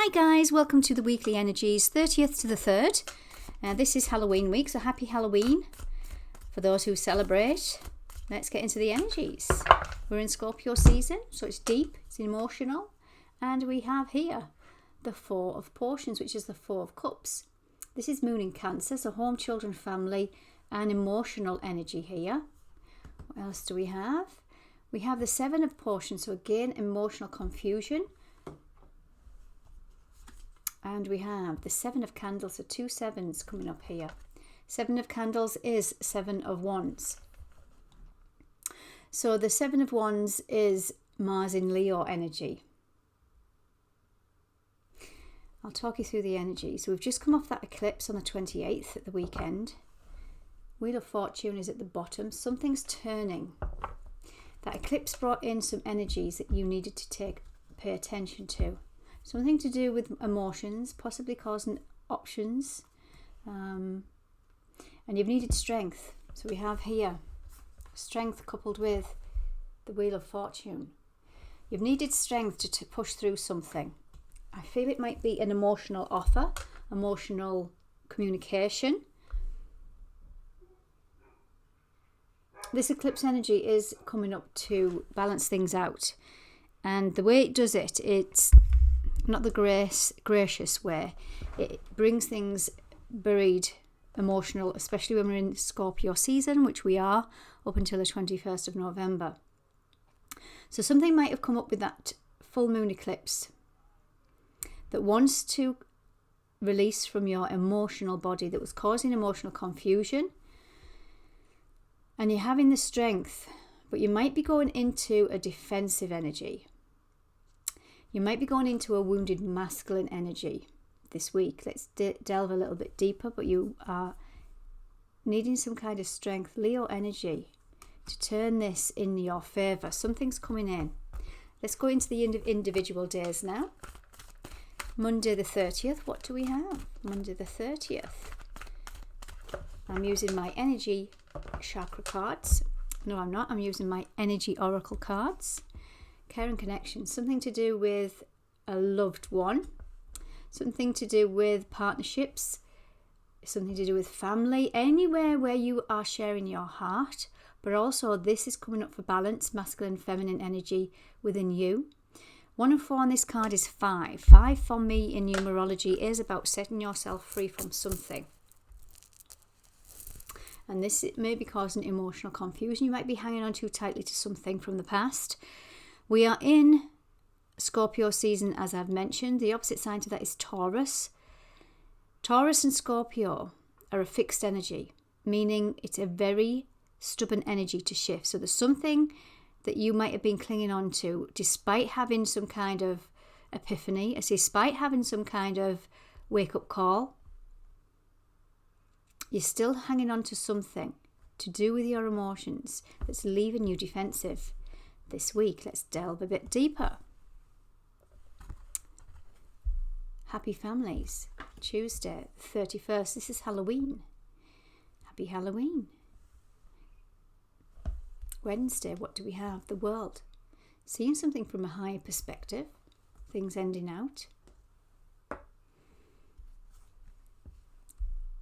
Hi guys, welcome to the weekly energies, 30th to the 3rd. This is Halloween week, so happy Halloween for those who celebrate. Let's get into the energies. We're in Scorpio season, so it's deep, it's emotional, and we have here the Four of Potions, which is the Four of Cups. This is Moon in Cancer, so home, children, family, and emotional energy here. What else do we have? We have the Seven of Potions, so again, emotional confusion. And we have the Seven of Candles, so two sevens coming up here. Seven of Candles is Seven of Wands. So the Seven of Wands is Mars in Leo energy. I'll talk you through the energy. So we've just come off that eclipse on the 28th at the weekend. Wheel of Fortune is at the bottom. Something's turning. That eclipse brought in some energies that you needed to pay attention to. Something to do with emotions, possibly causing options. And you've needed strength. So we have here strength coupled with the Wheel of Fortune. You've needed strength to push through something. I feel it might be an emotional offer, emotional communication. This eclipse energy is coming up to balance things out. And the way it does it, it's not the gracious way. It brings things buried, emotional, especially when we're in Scorpio season, which we are up until the 21st of November. So something might have come up with that full moon eclipse that wants to release from your emotional body that was causing emotional confusion. And you're having the strength, but you might be going into a defensive energy. You might be going into a wounded masculine energy this week. Let's delve a little bit deeper, but you are needing some kind of strength, Leo energy, to turn this in your favour. Something's coming in. Let's go into the individual days now. Monday the 30th, what do we have? Monday the 30th. I'm using my energy chakra cards. No, I'm not. I'm using my energy oracle cards. Care and connection, something to do with a loved one, something to do with partnerships, something to do with family, anywhere where you are sharing your heart. But also this is coming up for balance, masculine, feminine energy within you. 1 and 4 on this card is 5. 5 for me in numerology is about setting yourself free from something. And this may be causing emotional confusion. You might be hanging on too tightly to something from the past. We are in Scorpio season, as I've mentioned. The opposite sign to that is Taurus. Taurus and Scorpio are a fixed energy, meaning it's a very stubborn energy to shift. So there's something that you might have been clinging on to despite having some kind of epiphany, despite having some kind of wake-up call. You're still hanging on to something to do with your emotions that's leaving you defensive. This week, let's delve a bit deeper. Happy families. Tuesday, 31st. This is Halloween. Happy Halloween. Wednesday, what do we have? The world. Seeing something from a higher perspective. Things ending out.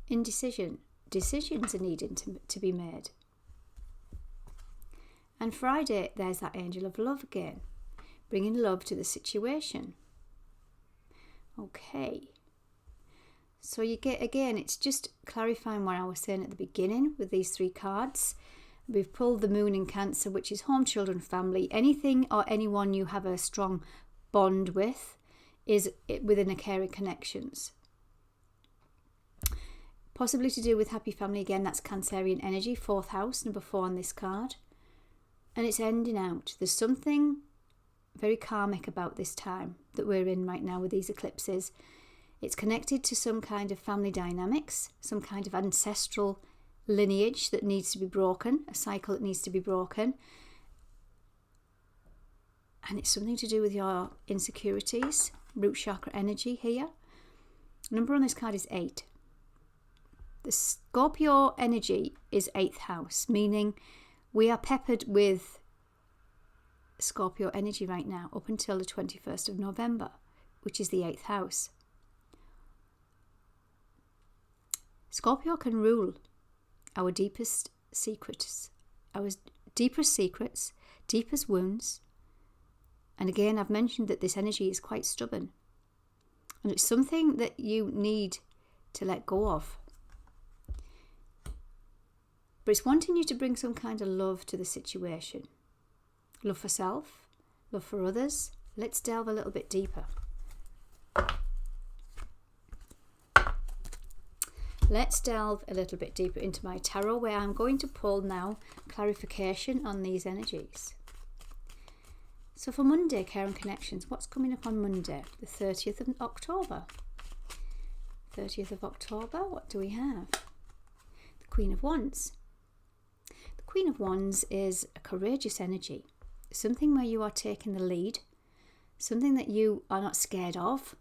Indecision. Decisions are needing to be made. And Friday, there's that angel of love again, bringing love to the situation. Okay. So you get, again, it's just clarifying what I was saying at the beginning with these 3 cards. We've pulled the Moon in Cancer, which is home, children, family. Anything or anyone you have a strong bond with is within a caring connections. Possibly to do with happy family again, that's Cancerian energy, 4th house, number 4 on this card. And it's ending out. There's something very karmic about this time that we're in right now with these eclipses. It's connected to some kind of family dynamics, some kind of ancestral lineage that needs to be broken, a cycle that needs to be broken. And it's something to do with your insecurities, root chakra energy here. Number on this card is 8. The Scorpio energy is 8th house, meaning we are peppered with Scorpio energy right now up until the 21st of November. which is the 8th house. Scorpio can rule our deepest secrets, deepest wounds. And again, I've mentioned that this energy is quite stubborn. And it's something that you need to let go of. But it's wanting you to bring some kind of love to the situation. Love for self, love for others. Let's delve a little bit deeper. Let's delve a little bit deeper into my tarot, where I'm going to pull now clarification on these energies. So for Monday, care and connections, what's coming up on Monday, the 30th of October? 30th of October, what do we have? The Queen of Wands. The Queen of Wands is a courageous energy, something where you are taking the lead, something that you are not scared of,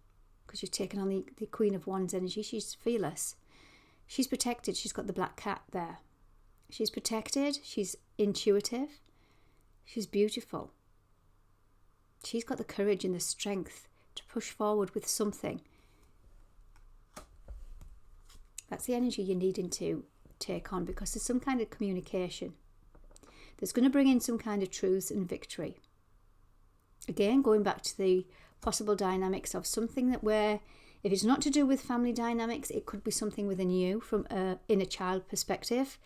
because you've taken on the Queen of Wands energy. She's fearless. She's protected. She's got the black cat there. She's protected. She's intuitive. She's beautiful. She's got the courage and the strength to push forward with something. That's the energy you're needing to take on, because there's some kind of communication that's going to bring in some kind of truth and victory. Again, going back to the possible dynamics of something that where, if it's not to do with family dynamics, it could be something within you from an inner child perspective.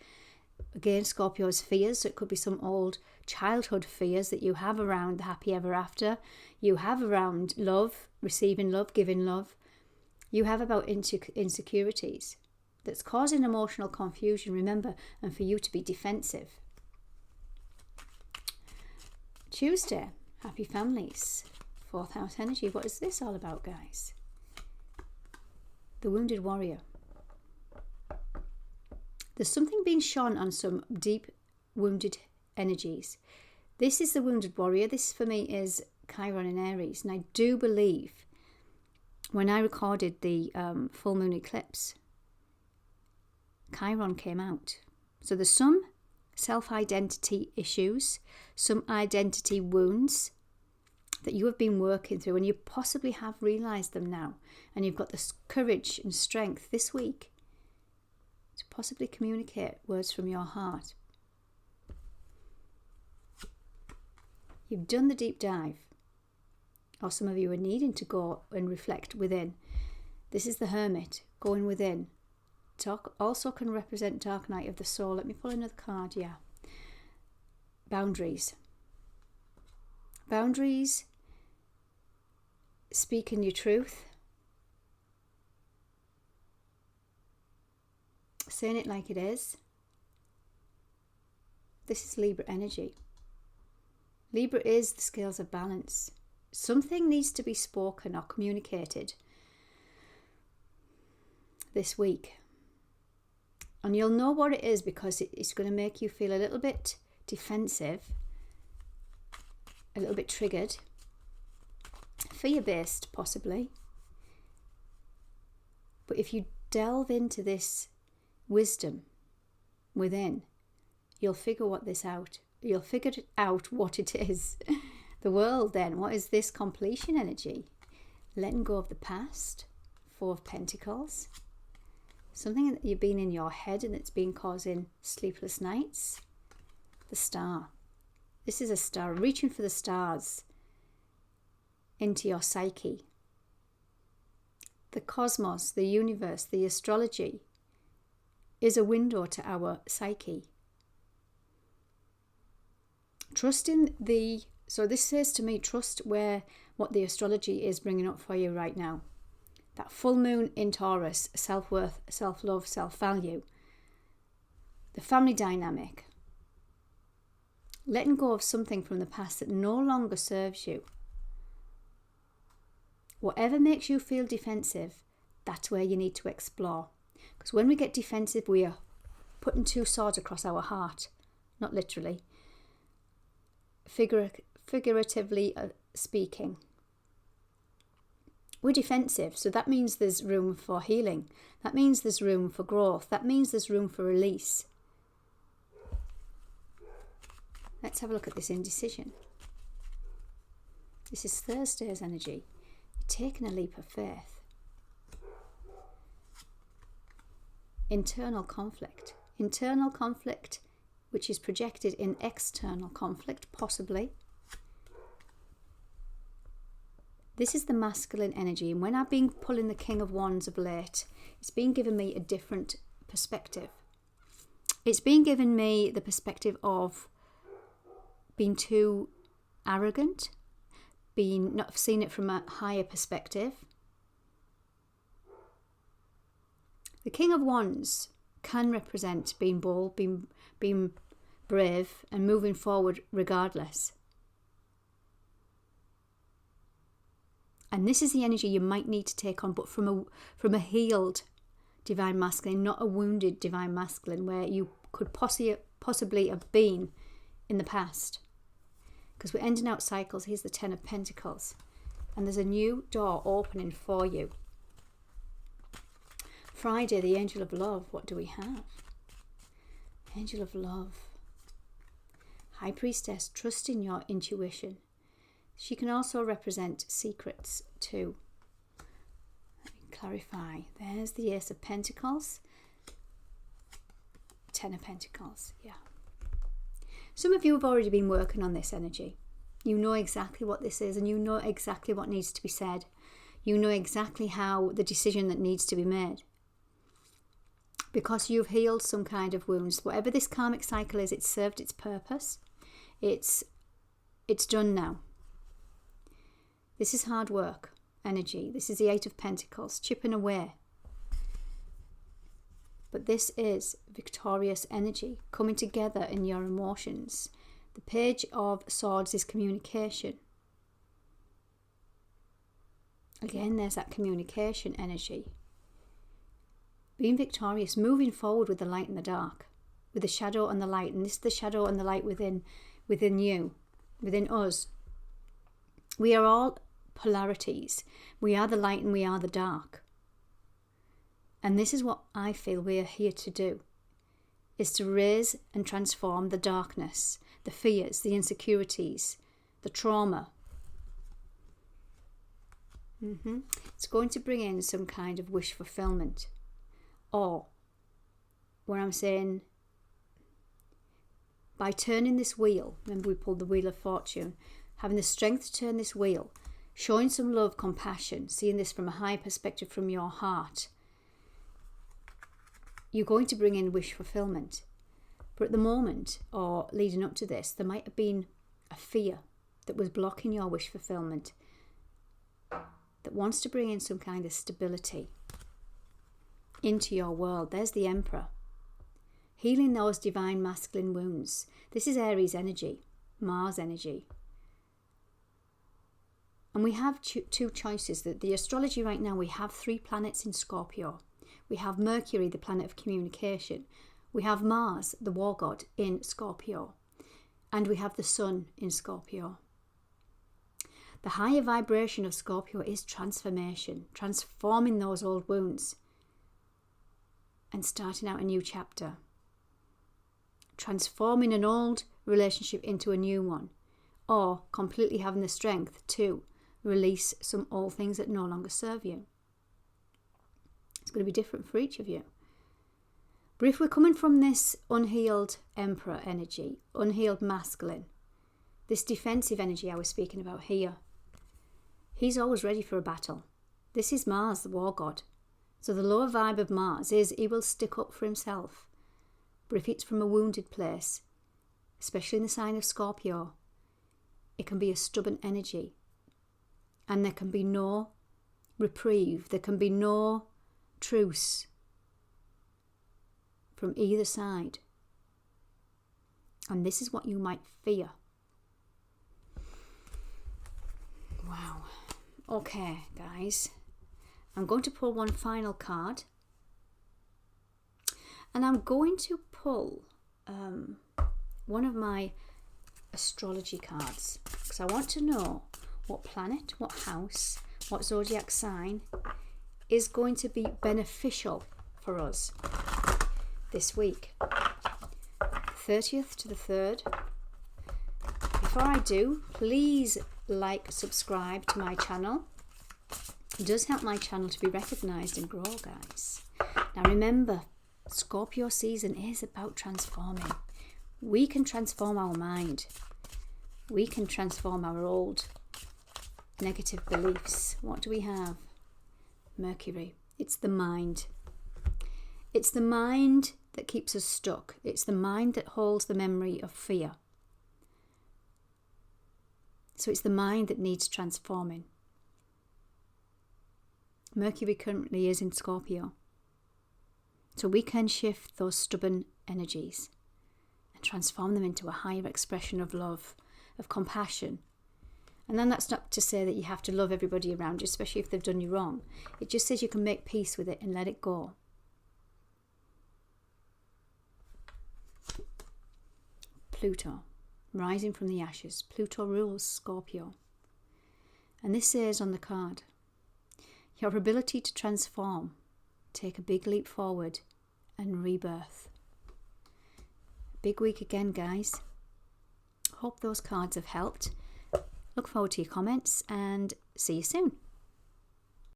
Again, Scorpio's fears, so it could be some old childhood fears that you have around the happy ever after. You have around love, receiving love, giving love. You have about insecurities that's causing emotional confusion, remember, and for you to be defensive. Tuesday, happy families, 4th house energy. What is this all about, guys? The wounded warrior. There's something being shone on some deep wounded energies. This is the wounded warrior. This for me is Chiron in Aries. And I do believe when I recorded the full moon eclipse, Chiron came out. So there's some self-identity issues, some identity wounds that you have been working through, and you possibly have realised them now. And you've got the courage and strength this week to possibly communicate words from your heart. You've done the deep dive, or some of you are needing to go and reflect within. This is the Hermit, going within. Talk also can represent dark night of the soul. Let me pull another card, yeah. Boundaries. Boundaries, speaking your truth, saying it like it is. This is Libra energy. Libra is the scales of balance. Something needs to be spoken or communicated this week. And you'll know what it is, because it's going to make you feel a little bit defensive, a little bit triggered, fear-based possibly. But if you delve into this wisdom within, you'll figure this out. You'll figure out what it is. The world then, what is this completion energy? Letting go of the past, 4 of Pentacles. Something that you've been in your head and it's been causing sleepless nights. The Star. This is a star, reaching for the stars into your psyche. The cosmos, the universe, the astrology is a window to our psyche. So this says to me, trust what the astrology is bringing up for you right now. That full moon in Taurus, self-worth, self-love, self-value. The family dynamic. Letting go of something from the past that no longer serves you. Whatever makes you feel defensive, that's where you need to explore. Because when we get defensive, we are putting 2 swords across our heart. Not literally. Figuratively speaking. We're defensive, so that means there's room for healing. That means there's room for growth. That means there's room for release. Let's have a look at this indecision. This is Thursday's energy. taking a leap of faith. Internal conflict which is projected in external conflict, possibly. This is the masculine energy, and when I've been pulling the King of Wands of late, it's been giving me a different perspective. It's been giving me the perspective of being too arrogant, not seeing it from a higher perspective. The King of Wands can represent being bold, being brave, and moving forward regardless. And this is the energy you might need to take on, but from a healed divine masculine, not a wounded divine masculine, where you could possibly have been in the past. Because we're ending out cycles. Here's the Ten of Pentacles. And there's a new door opening for you. Friday, the Angel of Love. What do we have? Angel of Love. High Priestess, trust in your intuition. She can also represent secrets too. Let me clarify. There's the Ace of Pentacles. Ten of Pentacles, yeah. Some of you have already been working on this energy. You know exactly what this is, and you know exactly what needs to be said. You know exactly how the decision that needs to be made. Because you've healed some kind of wounds. Whatever this karmic cycle is, it's served its purpose. It's done now. This is hard work energy. This is the Eight of Pentacles, chipping away. But this is victorious energy, coming together in your emotions. The Page of Swords is communication. Again, there's that communication energy. Being victorious, moving forward with the light and the dark, with the shadow and the light. And this is the shadow and the light within you, within us. We are all polarities. We are the light and we are the dark. And this is what I feel we are here to do, is to raise and transform the darkness, the fears, the insecurities, the trauma. It's going to bring in some kind of wish fulfillment. Or, where I'm saying, by turning this wheel, remember we pulled the Wheel of Fortune, having the strength to turn this wheel, showing some love, compassion, seeing this from a high perspective from your heart, you're going to bring in wish fulfillment. But at the moment, or leading up to this, there might have been a fear that was blocking your wish fulfillment, that wants to bring in some kind of stability into your world. There's the Emperor. Healing those divine masculine wounds. This is Aries energy, Mars energy. And we have two choices. The astrology right now, we have 3 planets in Scorpio. We have Mercury, the planet of communication. We have Mars, the war god, in Scorpio. And we have the Sun in Scorpio. The higher vibration of Scorpio is transformation, transforming those old wounds and starting out a new chapter. Transforming an old relationship into a new one, or completely having the strength to release some old things that no longer serve you. It's going to be different for each of you. But if we're coming from this unhealed Emperor energy, unhealed masculine, this defensive energy I was speaking about here, he's always ready for a battle. This is Mars, the war god. So the lower vibe of Mars is he will stick up for himself. But if it's from a wounded place, especially in the sign of Scorpio, it can be a stubborn energy. And there can be no reprieve. There can be no truce from either side. And this is what you might fear. Wow. Okay, guys. I'm going to pull one final card. And I'm going to pull one of my astrology cards. Because I want to know what planet, what house, what zodiac sign is going to be beneficial for us this week. 30th to the 3rd. Before I do, please like, subscribe to my channel. It does help my channel to be recognised and grow, guys. Now remember, Scorpio season is about transforming. We can transform our mind. We can transform our old negative beliefs. What do we have? Mercury. It's the mind. It's the mind that keeps us stuck. It's the mind that holds the memory of fear. So it's the mind that needs transforming. Mercury currently is in Scorpio. So we can shift those stubborn energies and transform them into a higher expression of love, of compassion. And then that's not to say that you have to love everybody around you, especially if they've done you wrong. It just says you can make peace with it and let it go. Pluto, rising from the ashes. Pluto rules Scorpio. And this says on the card, your ability to transform, take a big leap forward and rebirth. Big week again, guys. Hope those cards have helped. Look forward to your comments and see you soon.